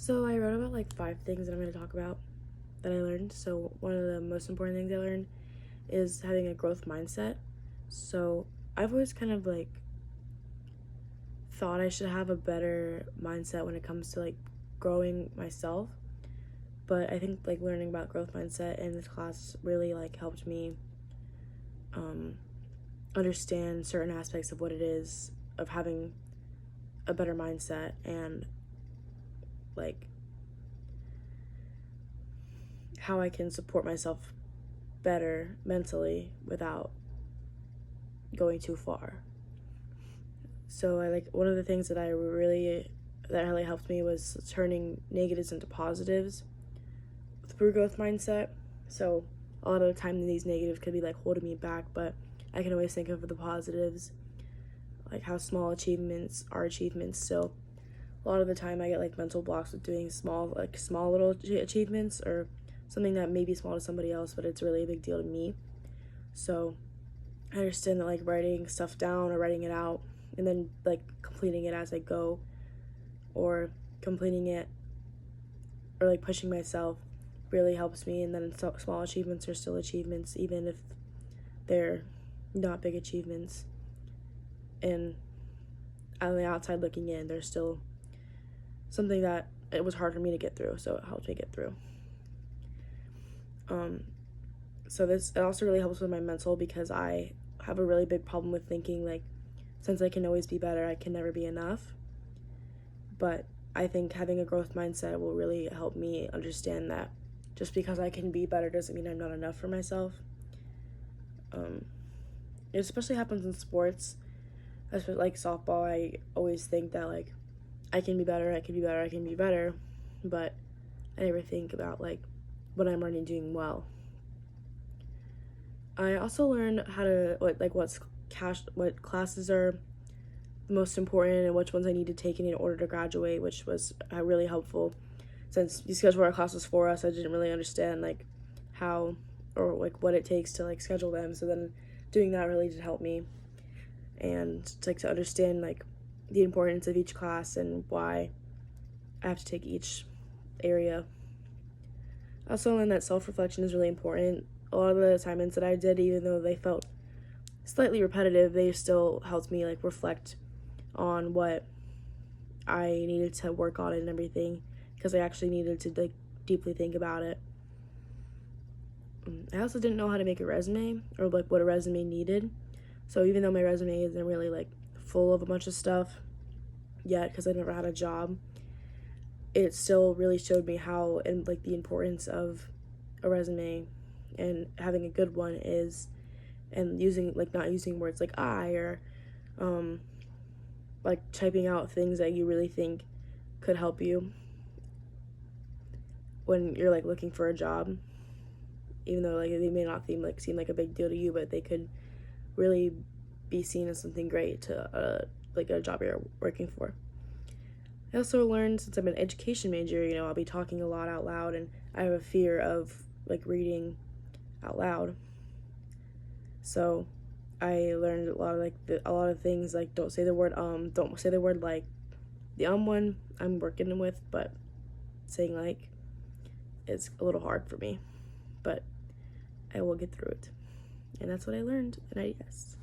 So I wrote about like 5 things that I'm going to talk about that I learned. So one of the most important things I learned is having a growth mindset. So I've always kind of like thought I should have a better mindset when it comes to like growing myself. But I think like learning about growth mindset in this class really like helped me understand certain aspects of what it is of having a better mindset and like how I can support myself better mentally without going too far. So I like one of the things that really helped me was turning negatives into positives through growth mindset. So a lot of the time these negatives could be like holding me back, but I can always think of the positives, like how small achievements are achievements. So a lot of the time I get like mental blocks with doing small little achievements or something that may be small to somebody else, but it's really a big deal to me. So I understand that like writing stuff down or writing it out and then like completing it as I go, or completing it or like pushing myself really helps me. And then small achievements are still achievements, even if they're not big achievements. And on the outside looking in, there's still something that it was hard for me to get through, so it helped me get through. So it also really helps with my mental, because I have a really big problem with thinking like, since I can always be better, I can never be enough. But I think having a growth mindset will really help me understand that just because I can be better doesn't mean I'm not enough for myself. It especially happens in sports, especially like softball. I always think that like I can be better, I can be better, I can be better, but I never think about like what I'm already doing well. I also learned how to what classes are most important and which ones I need to take in order to graduate, which was really helpful. Since you schedule our classes for us, I didn't really understand like how or like what it takes to like schedule them. So then doing that really did help me, and to understand like the importance of each class and why I have to take each area. I also learned that self-reflection is really important. A lot of the assignments that I did, even though they felt slightly repetitive, they still helped me like reflect on what I needed to work on and everything, because I actually needed to like deeply think about it. I also didn't know how to make a resume or like what a resume needed. So even though my resume isn't really like full of a bunch of stuff yet, because I never had a job, it still really showed me how and like the importance of a resume and having a good one is, and using like not using words like I or like typing out things that you really think could help you when you're like looking for a job, even though like they may not seem like a big deal to you, but they could really be seen as something great to like a job you're working for. I also learned, since I'm an education major, I'll be talking a lot out loud, and I have a fear of like reading out loud. So I learned a lot of things like don't say the word don't say the word like. The one I'm working with, but saying like is a little hard for me, but I will get through it. And that's what I learned in IDS.